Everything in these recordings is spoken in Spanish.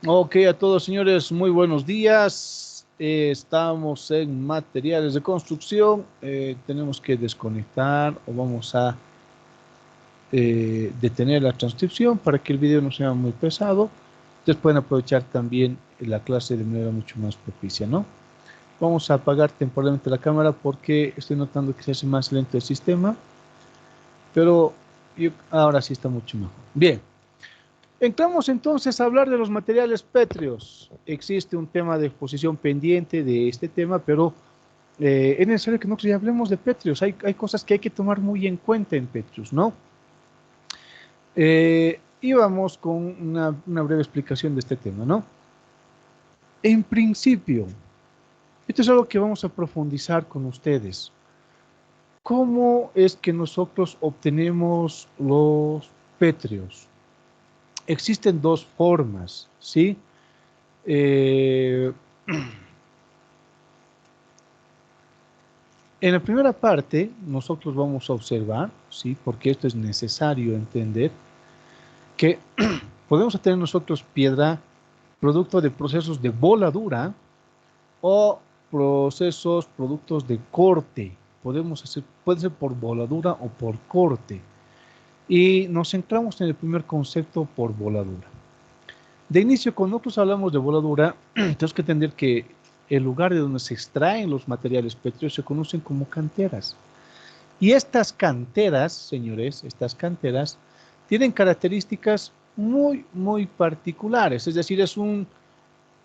Ok, a todos señores, muy buenos días. Estamos en materiales de construcción. Tenemos que desconectar o vamos a detener la transcripción para que el video no sea muy pesado. Ustedes pueden aprovechar también la clase de manera mucho más propicia, ¿no? Vamos a apagar temporalmente la cámara porque estoy notando que se hace más lento el sistema, pero ahora sí está mucho mejor. Bien. Entramos entonces a hablar de los materiales pétreos. Existe un tema de exposición pendiente de este tema, pero es necesario que nosotros ya hablemos de pétreos. Hay cosas que hay que tomar muy en cuenta en pétreos, ¿no? Y vamos con una breve explicación de este tema, ¿no? En principio, esto es algo que vamos a profundizar con ustedes. ¿Cómo es que nosotros obtenemos los pétreos? Existen dos formas, ¿sí? En la primera parte, nosotros vamos a observar, ¿sí? Porque esto es necesario entender, que podemos tener nosotros piedra producto de procesos de voladura o procesos, productos de corte. Puede ser por voladura o por corte. Y nos centramos en el primer concepto por voladura. De inicio, cuando nosotros hablamos de voladura, tenemos que entender que el lugar de donde se extraen los materiales pétreos se conocen como canteras. Y estas canteras, señores, estas canteras tienen características muy particulares. Es decir,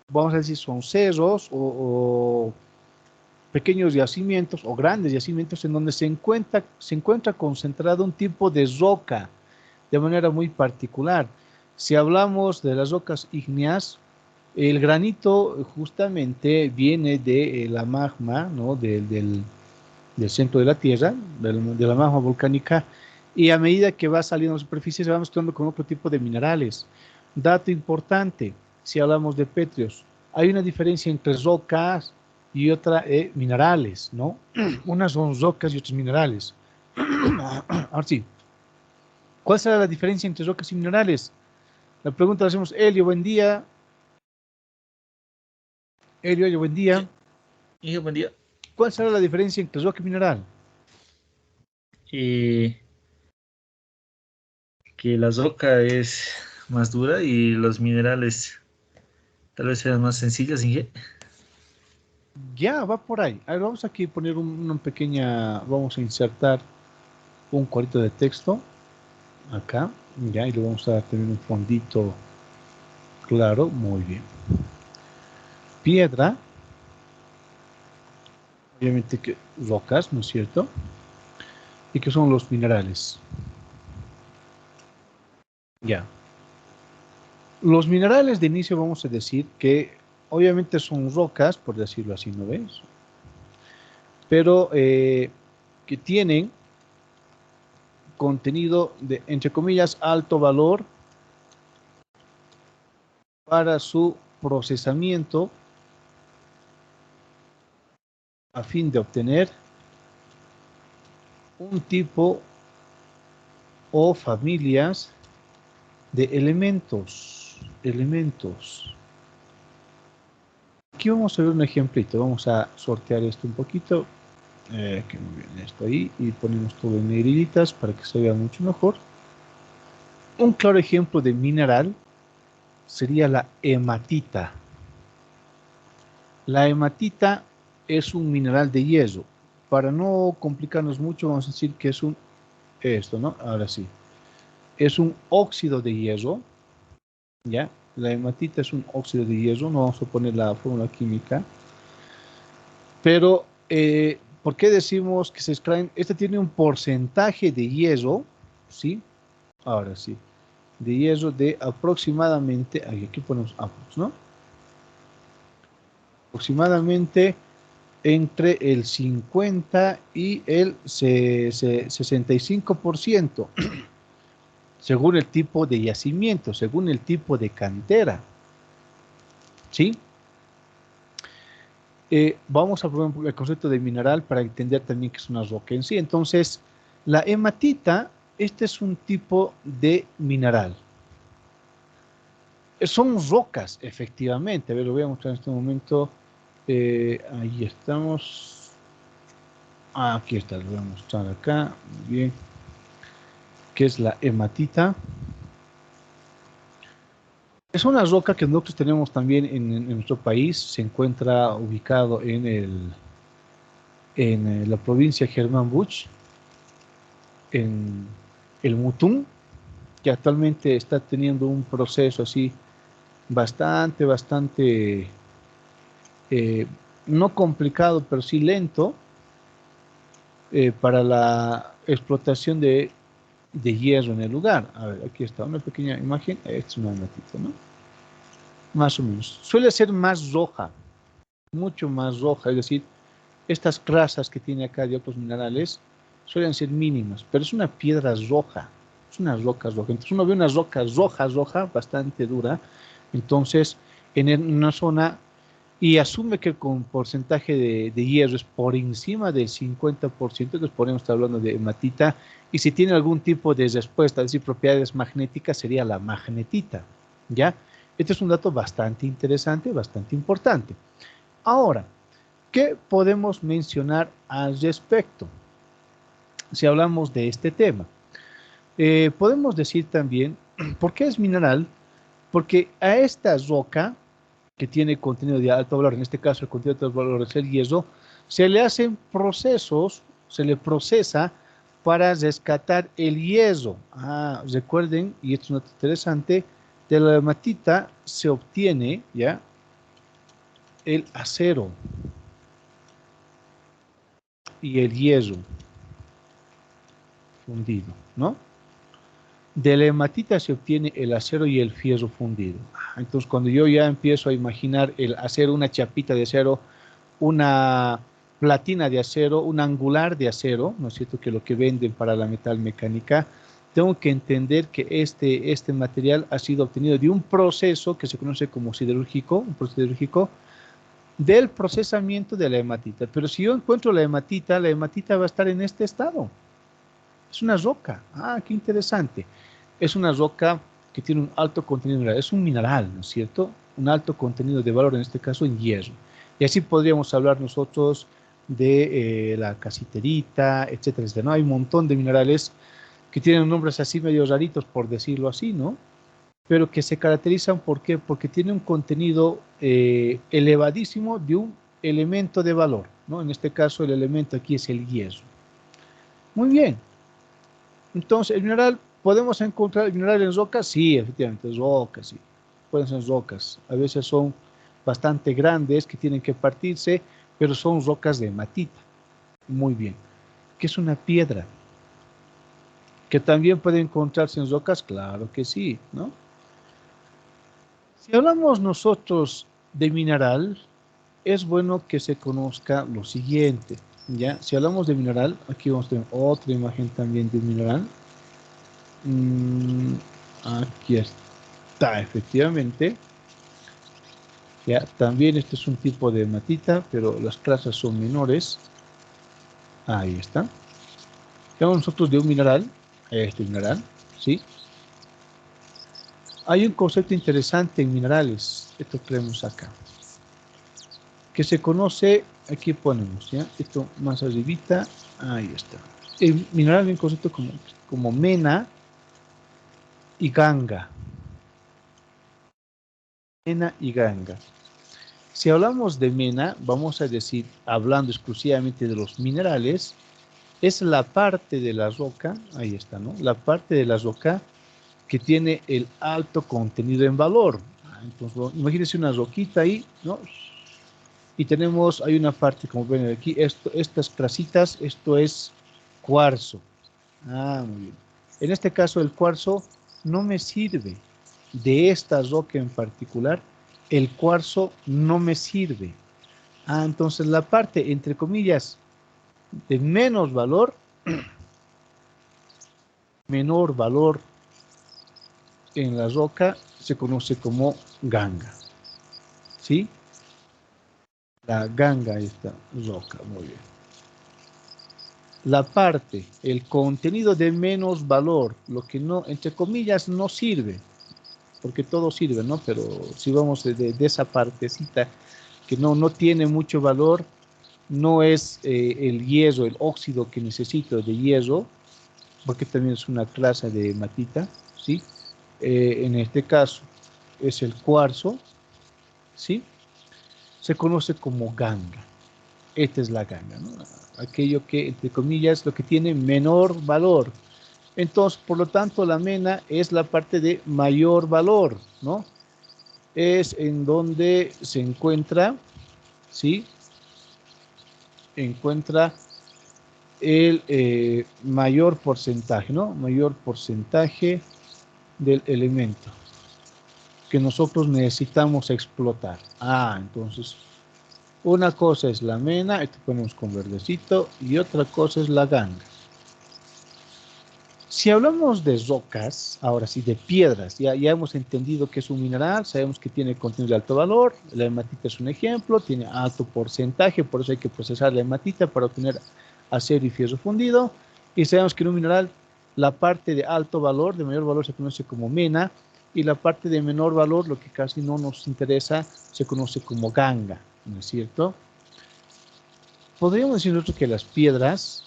vamos a decir, son cerros o pequeños yacimientos o grandes yacimientos en donde se encuentra concentrado un tipo de roca de manera muy particular. Si hablamos de las rocas ígneas, el granito justamente viene de la magma, ¿no? Del centro de la Tierra, de la magma volcánica, y a medida que va saliendo a la superficie se va mezclando con otro tipo de minerales. Dato importante, si hablamos de pétreos, hay una diferencia entre rocas y otra minerales, ¿no? Unas son rocas y otras minerales. Ahora sí, ¿cuál será la diferencia entre rocas y minerales? La pregunta la hacemos, Elio, buen día. Elio, buen día. Sí, buen día. ¿Cuál será la diferencia entre roca y mineral? Eh, que la roca es más dura y los minerales tal vez sean más sencillos, Inge. Ya, va por ahí. A ver, vamos aquí a poner una pequeña, vamos a insertar un cuadrito de texto acá, ya, y le vamos a tener un fondito claro, muy bien. Piedra, obviamente que rocas, ¿no es cierto? ¿Y qué son los minerales? Ya. Los minerales de inicio vamos a decir que obviamente son rocas, por decirlo así, ¿no ves? Pero que tienen contenido de, entre comillas, alto valor para su procesamiento a fin de obtener un tipo o familias de elementos. Aquí vamos a ver un ejemplito, vamos a sortear esto un poquito, que muy bien, esto ahí, y ponemos todo en negritas para que se vea mucho mejor. Un claro ejemplo de mineral sería la hematita. La hematita es un mineral de hierro. Para no complicarnos mucho, vamos a decir que es esto, ¿no? Ahora sí. Es un óxido de hierro, ¿ya? La hematita es un óxido de hierro, no vamos a poner la fórmula química, pero ¿por qué decimos que se extraen? Este tiene un porcentaje de hierro, ¿sí? Ahora sí, de hierro de aproximadamente, aquí ponemos aprox, ¿no? Aproximadamente entre el 50 y el 65%, según el tipo de yacimiento, según el tipo de cantera, ¿sí? Vamos a probar el concepto de mineral para entender también que es una roca en sí. Entonces, la hematita, este es un tipo de mineral. Son rocas, efectivamente. A ver, lo voy a mostrar en este momento. Ahí estamos. Aquí está, lo voy a mostrar acá. Muy bien. Que es la hematita. Es una roca que nosotros tenemos también en nuestro país. Se encuentra ubicado en la provincia de Germán Buch, en el Mutum, que actualmente está teniendo un proceso así bastante, eh, no complicado, pero sí lento, para la explotación de hierro en el lugar. A ver, aquí está una pequeña imagen. Esta es una matita, ¿no? Más o menos. Suele ser más roja, mucho más roja, es decir, estas trazas que tiene acá de otros minerales suelen ser mínimas, pero es una piedra roja, es una roca roja. Entonces uno ve una roca roja, bastante dura, entonces una zona y asume que con porcentaje de hierro es por encima del 50%, entonces podemos estar hablando de hematita, y si tiene algún tipo de respuesta, es decir, propiedades magnéticas, sería la magnetita, ¿ya? Este es un dato bastante interesante, bastante importante. Ahora, ¿qué podemos mencionar al respecto si hablamos de este tema? Podemos decir también, ¿por qué es mineral? Porque a esta roca, que tiene contenido de alto valor, en este caso el contenido de alto valor es el hierro, se le hacen procesos, se le procesa para rescatar el hierro. Recuerden, y esto es un dato interesante, de la hematita se obtiene, ¿ya?, el acero y el hierro fundido, ¿no? De la hematita se obtiene el acero y el fierro fundido. Entonces, cuando yo ya empiezo a imaginar el acero, una chapita de acero, una platina de acero, un angular de acero, ¿no es cierto?, que lo que venden para la metalmecánica, tengo que entender que este material ha sido obtenido de un proceso que se conoce como siderúrgico, un proceso siderúrgico, del procesamiento de la hematita. Pero si yo encuentro la hematita va a estar en este estado. Es una roca. Qué interesante. Es una roca que tiene un alto contenido mineral. Es un mineral, ¿no es cierto? Un alto contenido de valor, en este caso en hierro. Y así podríamos hablar nosotros de la casiterita, etcétera, etcétera, ¿no? Hay un montón de minerales que tienen nombres así medio raritos, por decirlo así, ¿no? Pero que se caracterizan, ¿por qué? Porque tiene un contenido elevadísimo de un elemento de valor, ¿no? En este caso el elemento aquí es el hierro. Muy bien. Entonces, el mineral, ¿podemos encontrar el mineral en rocas? Sí, efectivamente, rocas, sí. Pueden ser rocas. A veces son bastante grandes que tienen que partirse, pero son rocas de hematita. Muy bien. ¿Qué es una piedra? ¿Que también puede encontrarse en rocas? Claro que sí, ¿no? Si hablamos nosotros de mineral, es bueno que se conozca lo siguiente, ¿ya? Si hablamos de mineral, aquí vamos a tener otra imagen también de un mineral. Aquí está, efectivamente. Ya, también este es un tipo de matita, pero las trazas son menores. Ahí está. Hablamos nosotros de un mineral, este mineral, ¿sí? Hay un concepto interesante en minerales, esto que tenemos acá, que se conoce, aquí ponemos, ¿ya? Esto más arribita, ahí está. El mineral es un concepto como mena y ganga. Mena y ganga. Si hablamos de mena, vamos a decir, hablando exclusivamente de los minerales, es la parte de la roca, ahí está, ¿no? La parte de la roca que tiene el alto contenido en valor. Entonces, imagínense una roquita ahí, ¿no? Y tenemos, hay una parte, como ven aquí, estas crasitas, esto es cuarzo. Muy bien. En este caso, el cuarzo no me sirve. De esta roca en particular, el cuarzo no me sirve. Entonces la parte, entre comillas, de menor valor en la roca, se conoce como ganga. ¿Sí? La ganga, esta roca, muy bien. La parte, el contenido de menos valor, lo que no, entre comillas, no sirve. porque todo sirve, ¿no? Pero si vamos de esa partecita que no tiene mucho valor, no es el hierro, el óxido que necesito de hierro, porque también es una clase de hematita, ¿sí? En este caso es el cuarzo, ¿sí? Se conoce como ganga. Esta es la ganga, ¿no? Aquello que, entre comillas, lo que tiene menor valor. Entonces, por lo tanto, la mena es la parte de mayor valor, ¿no? Es en donde se encuentra, ¿sí? Encuentra el mayor porcentaje, ¿no? Mayor porcentaje del elemento que nosotros necesitamos explotar. Entonces, una cosa es la mena, esto ponemos con verdecito, y otra cosa es la ganga. Si hablamos de rocas, ahora sí, de piedras, ya hemos entendido que es un mineral, sabemos que tiene contenido de alto valor, la hematita es un ejemplo, tiene alto porcentaje, por eso hay que procesar la hematita para obtener acero y fierro fundido, y sabemos que en un mineral la parte de alto valor, de mayor valor, se conoce como mena, y la parte de menor valor, lo que casi no nos interesa, se conoce como ganga, ¿no es cierto? Podríamos decir nosotros que las piedras,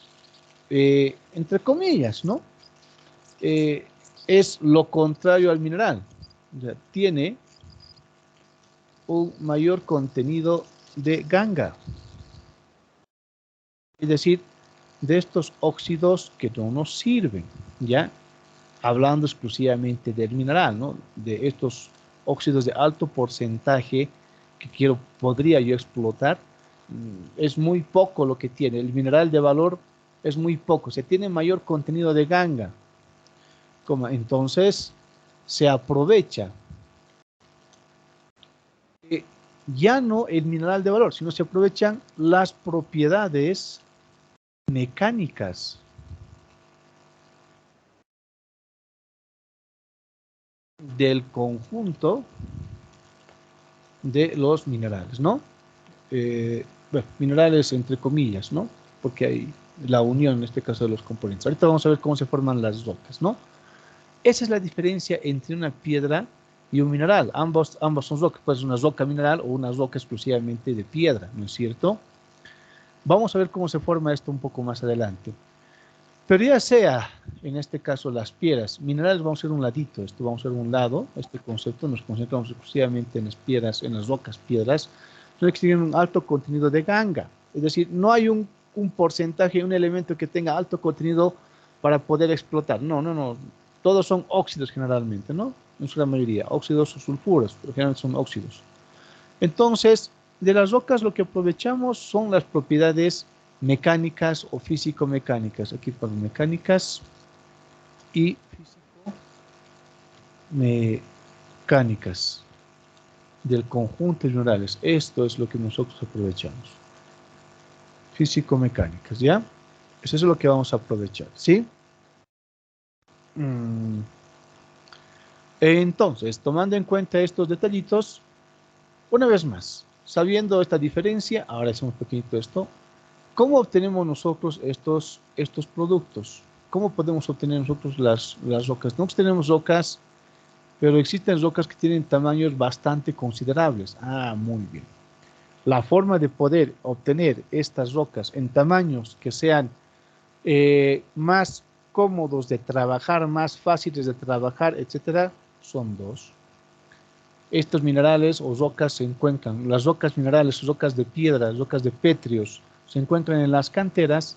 entre comillas, ¿no? Eh, es lo contrario al mineral. O sea, tiene un mayor contenido de ganga. Es decir, de estos óxidos que no nos sirven, ¿ya? Hablando exclusivamente del mineral, ¿no? De estos óxidos de alto porcentaje que podría yo explotar, es muy poco lo que tiene. El mineral de valor es muy poco. Se tiene mayor contenido de ganga. Entonces, se aprovecha ya no el mineral de valor, sino se aprovechan las propiedades mecánicas del conjunto de los minerales, ¿no? Bueno, minerales entre comillas, ¿no? Porque hay la unión, en este caso, de los componentes. Ahorita vamos a ver cómo se forman las rocas, ¿no? Esa es la diferencia entre una piedra y un mineral. Ambos son rocas, pues una roca mineral o una roca exclusivamente de piedra, ¿no es cierto? Vamos a ver cómo se forma esto un poco más adelante. Pero ya sea, en este caso, las piedras, minerales, vamos a hacer un ladito, esto vamos a hacer un lado, este concepto, nos concentramos exclusivamente en las piedras, en las rocas piedras, que tienen un alto contenido de ganga. Es decir, no hay un porcentaje, un elemento que tenga alto contenido para poder explotar. No. Todos son óxidos generalmente, ¿no? En su gran mayoría, óxidos o sulfuros, pero generalmente son óxidos. Entonces, de las rocas lo que aprovechamos son las propiedades mecánicas o físico-mecánicas. Aquí pongo mecánicas y físico-mecánicas del conjunto de minerales. Esto es lo que nosotros aprovechamos. Físico-mecánicas, ¿ya? Eso es lo que vamos a aprovechar, ¿sí? Entonces, tomando en cuenta estos detallitos, una vez más, sabiendo esta diferencia, ahora hacemos un poquito esto. ¿Cómo obtenemos nosotros estos productos? ¿Cómo podemos obtener nosotros las rocas? Nosotros tenemos rocas, pero existen rocas que tienen tamaños bastante considerables. Muy bien. La forma de poder obtener estas rocas en tamaños que sean más cómodos de trabajar, más fáciles de trabajar, etcétera, son dos. Estos minerales o rocas se encuentran, las rocas minerales, rocas de piedras, rocas de pétreos, se encuentran en las canteras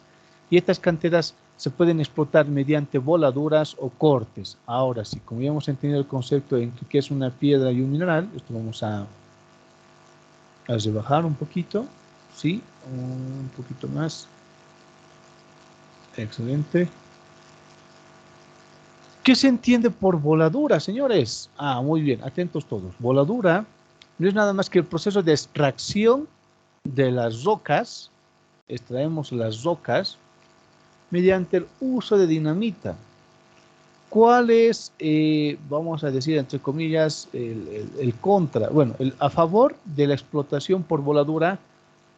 y estas canteras se pueden explotar mediante voladuras o cortes. Ahora sí, como ya hemos entendido el concepto entre qué es una piedra y un mineral, esto vamos a rebajar un poquito, ¿sí? Un poquito más. Excelente. ¿Qué se entiende por voladura, señores? Muy bien, atentos todos. Voladura no es nada más que el proceso de extracción de las rocas. Extraemos las rocas mediante el uso de dinamita. ¿Cuál es, vamos a decir, entre comillas, el contra? Bueno, a favor de la explotación por voladura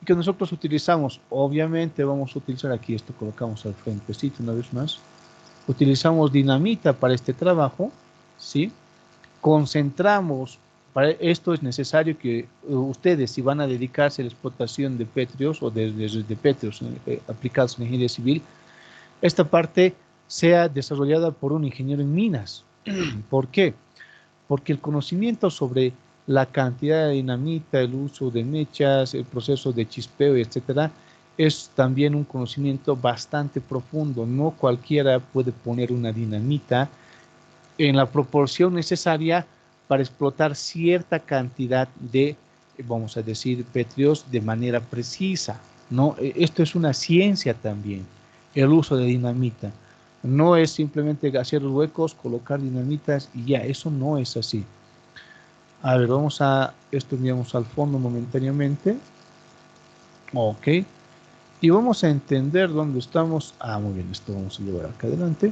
que nosotros utilizamos. Obviamente vamos a utilizar aquí, esto colocamos al frentecito una vez más. Utilizamos dinamita para este trabajo, ¿sí? concentramos. Para esto es necesario que ustedes, si van a dedicarse a la explotación de pétreos o de pétreos aplicados en ingeniería civil, esta parte sea desarrollada por un ingeniero en minas. ¿Por qué? Porque el conocimiento sobre la cantidad de dinamita, el uso de mechas, el proceso de chispeo, etcétera, es también un conocimiento bastante profundo. No cualquiera puede poner una dinamita en la proporción necesaria para explotar cierta cantidad de, vamos a decir, pétreos de manera precisa, ¿no? Esto es una ciencia también, el uso de dinamita. No es simplemente hacer huecos, colocar dinamitas y ya, eso no es así. A ver, vamos a, esto enviamos al fondo momentáneamente. Ok. Y vamos a entender dónde estamos. Ah, muy bien, esto vamos a llevar acá adelante.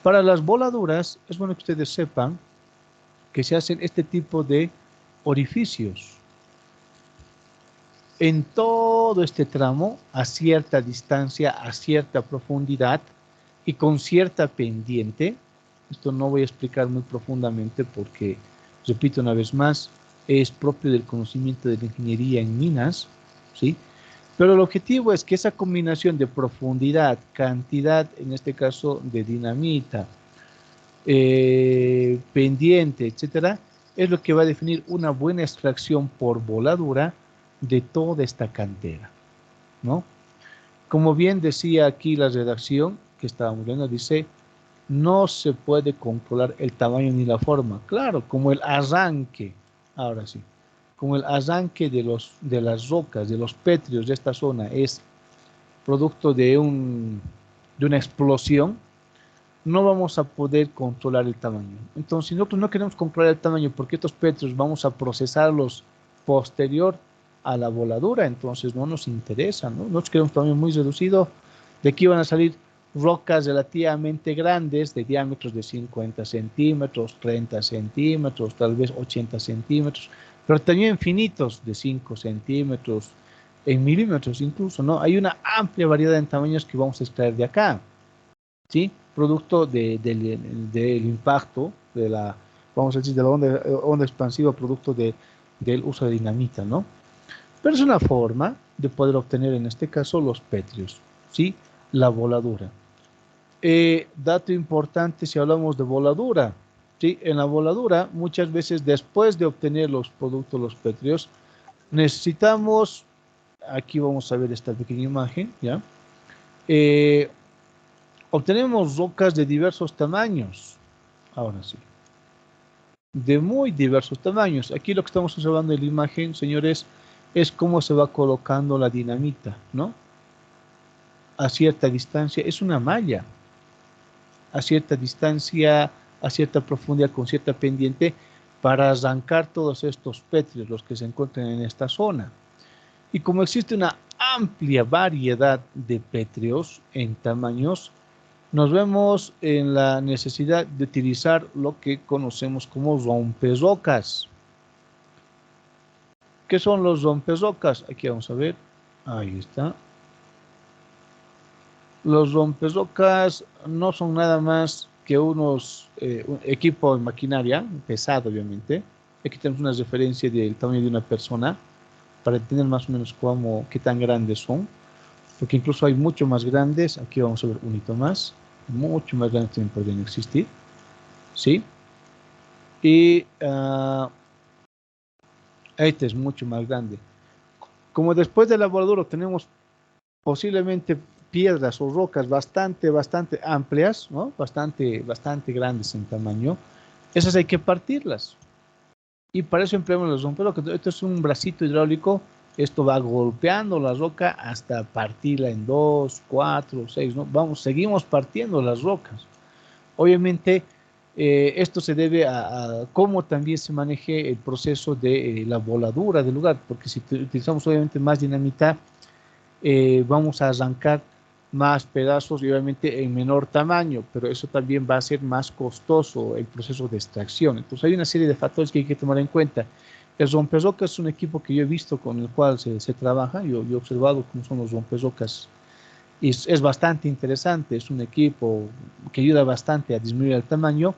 Para las voladuras, es bueno que ustedes sepan que se hacen este tipo de orificios en todo este tramo, a cierta distancia, a cierta profundidad y con cierta pendiente. Esto no voy a explicar muy profundamente porque, repito una vez más, es propio del conocimiento de la ingeniería en minas, ¿sí? Pero el objetivo es que esa combinación de profundidad, cantidad, en este caso de dinamita, pendiente, etcétera, es lo que va a definir una buena extracción por voladura de toda esta cantera, ¿no? Como bien decía aquí la redacción que estábamos viendo, dice, no se puede controlar el tamaño ni la forma. Claro, como el arranque, ahora sí, como el arranque de las rocas, de los pétreos de esta zona es producto de una explosión, no vamos a poder controlar el tamaño. Entonces, si nosotros no queremos controlar el tamaño porque estos pétreos vamos a procesarlos posterior a la voladura, entonces no nos interesa, ¿no? Nosotros queremos un tamaño muy reducido. De aquí van a salir rocas relativamente grandes, de diámetros de 50 centímetros, 30 centímetros, tal vez 80 centímetros, pero también finitos de 5 centímetros, en milímetros incluso, ¿no? Hay una amplia variedad en tamaños que vamos a extraer de acá, ¿sí? Producto del impacto, de la, vamos a decir, de la onda expansiva, producto del uso de dinamita, ¿no? Pero es una forma de poder obtener, en este caso, los pétreos, ¿sí? La voladura. Dato importante si hablamos de voladura, ¿sí? En la voladura, muchas veces después de obtener los productos, los pétreos, necesitamos, aquí vamos a ver esta pequeña imagen, ¿ya? Obtenemos rocas de diversos tamaños, ahora sí, de muy diversos tamaños. Aquí lo que estamos observando en la imagen, señores, es cómo se va colocando la dinamita, ¿no? A cierta distancia, es una malla, a cierta distancia, a cierta profundidad, con cierta pendiente, para arrancar todos estos pétreos, los que se encuentran en esta zona. Y como existe una amplia variedad de pétreos en tamaños, nos vemos en la necesidad de utilizar lo que conocemos como romperrocas. ¿Qué son los romperrocas? Aquí vamos a ver. Ahí está. Los romperrocas no son nada más que un equipo de maquinaria, pesado obviamente. Aquí tenemos una referencia del tamaño de una persona para entender más o menos qué tan grandes son. Porque incluso hay mucho más grandes. Aquí vamos a ver un hito más. Mucho más grandes también podrían existir. ¿Sí? Y este es mucho más grande. Como después de la voladura tenemos posiblemente piedras o rocas bastante amplias, ¿no? Bastante grandes en tamaño, esas hay que partirlas. Y para eso empleamos los romperrocas. Esto es un bracito hidráulico, esto va golpeando la roca hasta partirla en 2, 4, 6, ¿no? Seguimos partiendo las rocas. Obviamente, esto se debe a cómo también se maneje el proceso de la voladura del lugar, porque si utilizamos obviamente más dinamita, vamos a arrancar más pedazos y obviamente en menor tamaño, pero eso también va a ser más costoso el proceso de extracción. Entonces hay una serie de factores que hay que tomar en cuenta. El romperrocas es un equipo que yo he visto con el cual se trabaja, yo he observado cómo son los romperrocas y es bastante interesante, es un equipo que ayuda bastante a disminuir el tamaño,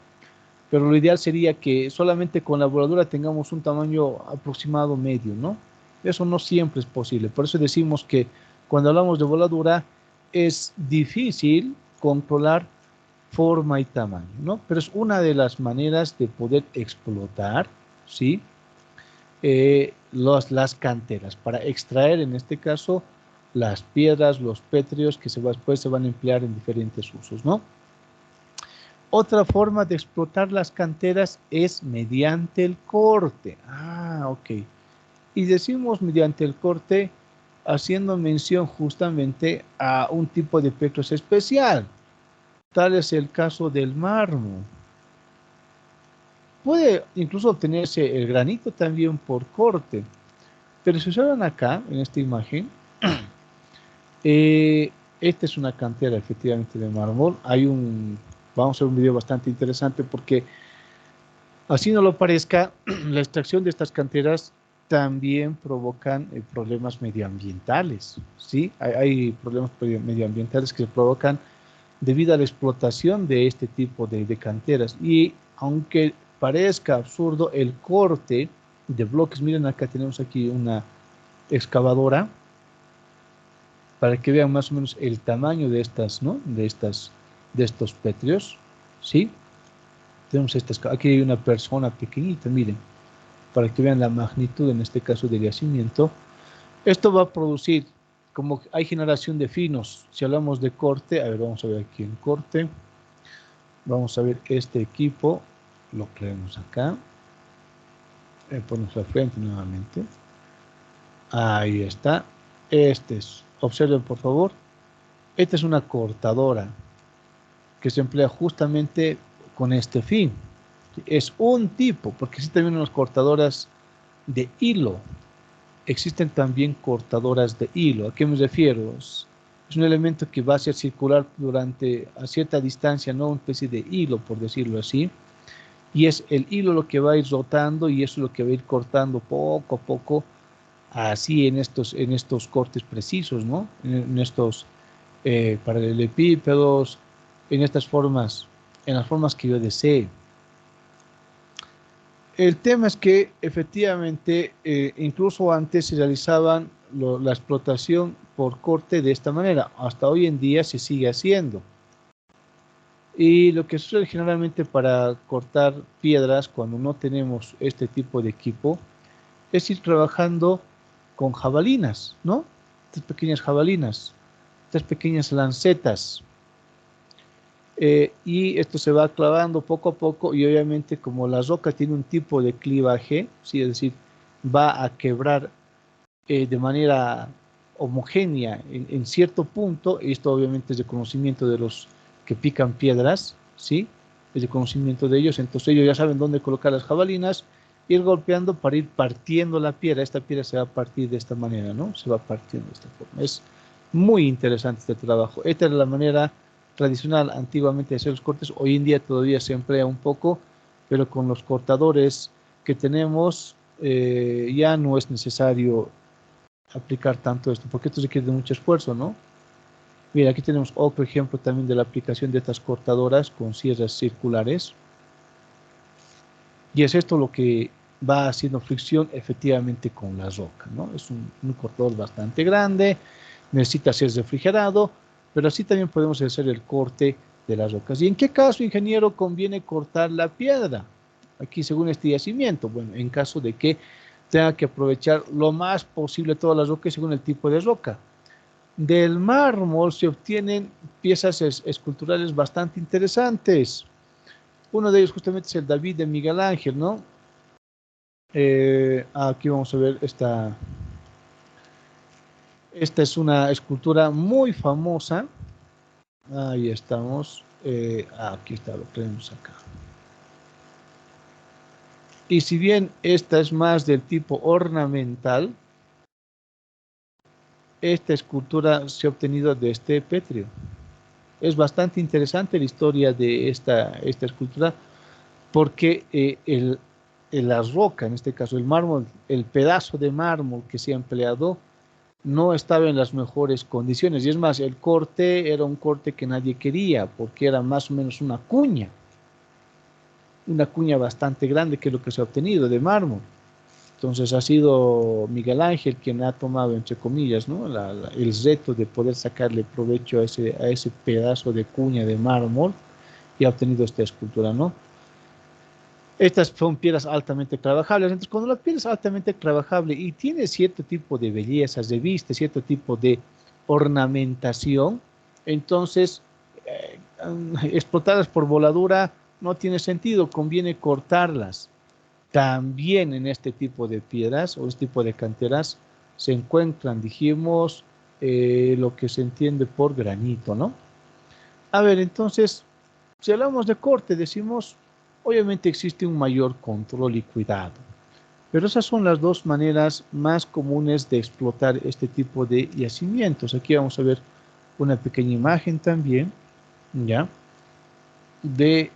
pero lo ideal sería que solamente con la voladura tengamos un tamaño aproximado medio, ¿no? Eso no siempre es posible, por eso decimos que cuando hablamos de voladura es difícil controlar forma y tamaño, ¿no? Pero es una de las maneras de poder explotar, ¿sí? Las canteras, para extraer en este caso las piedras, los pétreos que después se van a emplear en diferentes usos, ¿no? Otra forma de explotar las canteras es mediante el corte. Ah, ok. Y decimos mediante el corte haciendo mención justamente a un tipo de pétreos especial. Tal es el caso del mármol. Puede incluso obtenerse el granito también por corte. Pero si observan acá, en esta imagen, eh, esta es una cantera efectivamente de mármol. Vamos a hacer un video bastante interesante porque, así no lo parezca, la extracción de estas canteras también provocan problemas medioambientales, ¿sí? Hay problemas medioambientales que se provocan debido a la explotación de este tipo de canteras. Y aunque parezca absurdo, el corte de bloques, miren acá tenemos aquí una excavadora, para que vean más o menos el tamaño de estas, ¿no? De estos pétreos, ¿sí? Tenemos aquí hay una persona pequeñita, miren, para que vean la magnitud, en este caso, del yacimiento. Esto va a producir, como hay generación de finos, si hablamos de corte, a ver, vamos a ver aquí en corte, vamos a ver este equipo, lo creemos acá, ponemos la frente nuevamente, ahí está, observen por favor, esta es una cortadora que se emplea justamente con este fin. Es un tipo, porque existen también unas cortadoras de hilo. Existen también cortadoras de hilo. ¿A qué me refiero? Es un elemento que va a ser circular a cierta distancia, ¿no? Una especie de hilo, por decirlo así. Y es el hilo lo que va a ir rotando y eso es lo que va a ir cortando poco a poco, así en estos cortes precisos, ¿no? En estos paralelepípedos, en estas formas, en las formas que yo desee. El tema es que efectivamente, incluso antes se realizaban la explotación por corte de esta manera. Hasta hoy en día se sigue haciendo. Y lo que sucede generalmente para cortar piedras cuando no tenemos este tipo de equipo es ir trabajando con jabalinas, ¿no? Estas pequeñas jabalinas, estas pequeñas lancetas. Y esto se va clavando poco a poco y obviamente como la roca tiene un tipo de clivaje, ¿sí? Es decir, va a quebrar de manera homogénea en cierto punto. Esto obviamente es de conocimiento de los que pican piedras, ¿sí? Es de conocimiento de ellos, entonces ellos ya saben dónde colocar las jabalinas, ir golpeando para ir partiendo la piedra. Esta piedra se va a partir de esta manera, ¿no? Se va partiendo de esta forma. Es muy interesante este trabajo. Esta es la manera tradicional antiguamente de hacer los cortes. Hoy en día todavía se emplea un poco, pero con los cortadores que tenemos ya no es necesario aplicar tanto esto, porque esto requiere de mucho esfuerzo, ¿no? Mira, aquí tenemos otro ejemplo también de la aplicación de estas cortadoras con sierras circulares. Y es esto lo que va haciendo fricción efectivamente con la roca, ¿no? Es un cortador bastante grande, necesita ser refrigerado, pero así también podemos hacer el corte de las rocas. ¿Y en qué caso, ingeniero, conviene cortar la piedra? Aquí, según este yacimiento, bueno, en caso de que tenga que aprovechar lo más posible todas las rocas según el tipo de roca. Del mármol se obtienen piezas esculturales bastante interesantes. Uno de ellos justamente es el David de Miguel Ángel, ¿no? Aquí vamos a ver esta es una escultura muy famosa. Ahí estamos. Aquí está, lo tenemos acá. Y si bien esta es más del tipo ornamental, esta escultura se ha obtenido de este pétreo. Es bastante interesante la historia de esta escultura porque la roca, en este caso el mármol, el pedazo de mármol que se ha empleado, no estaba en las mejores condiciones. Y es más, el corte era un corte que nadie quería porque era más o menos una cuña. una cuña bastante grande, que es lo que se ha obtenido de mármol. Entonces ha sido Miguel Ángel quien ha tomado, entre comillas, ¿no? El reto de poder sacarle provecho a ese pedazo de cuña de mármol y ha obtenido esta escultura, ¿no? Estas son piedras altamente trabajables. Entonces, cuando la piedra es altamente trabajable y tiene cierto tipo de belleza, reviste cierto tipo de ornamentación, entonces explotarlas por voladura no tiene sentido, conviene cortarlas. También en este tipo de piedras o este tipo de canteras se encuentran, dijimos, lo que se entiende por granito, ¿no? A ver, entonces, si hablamos de corte, decimos, obviamente existe un mayor control y cuidado, pero esas son las dos maneras más comunes de explotar este tipo de yacimientos. Aquí vamos a ver una pequeña imagen también, ¿ya? De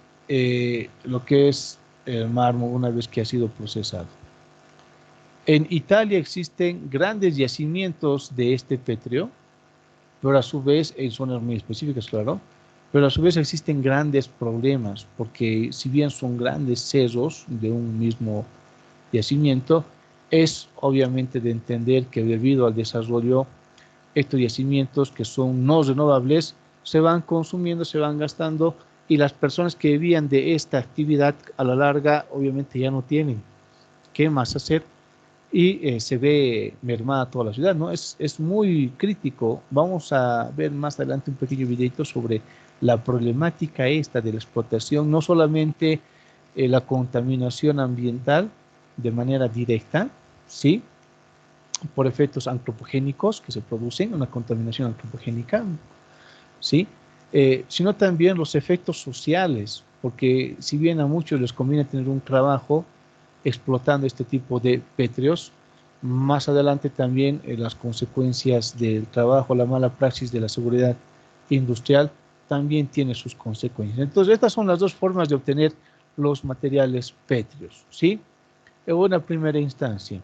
lo que es el mármol una vez que ha sido procesado. En Italia existen grandes yacimientos de este pétreo, pero a su vez en zonas muy específicas, claro, pero a su vez existen grandes problemas, porque si bien son grandes cerros de un mismo yacimiento, es obviamente de entender que debido al desarrollo, estos yacimientos que son no renovables se van consumiendo, se van gastando, y las personas que vivían de esta actividad a la larga obviamente ya no tienen qué más hacer y se ve mermada toda la ciudad, ¿no? Es muy crítico. Vamos a ver más adelante un pequeño videito sobre la problemática esta de la explotación, no solamente la contaminación ambiental de manera directa, ¿sí? Por efectos antropogénicos que se producen, una contaminación antropogénica, ¿sí? Sino también los efectos sociales, porque si bien a muchos les conviene tener un trabajo explotando este tipo de pétreos, más adelante también las consecuencias del trabajo, la mala praxis de la seguridad industrial también tiene sus consecuencias. Entonces, estas son las dos formas de obtener los materiales pétreos, ¿sí? En una primera instancia.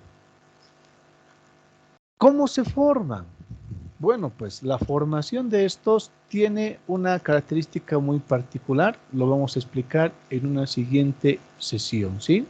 ¿Cómo se forman? Bueno, pues la formación de estos tiene una característica muy particular, lo vamos a explicar en una siguiente sesión, ¿sí?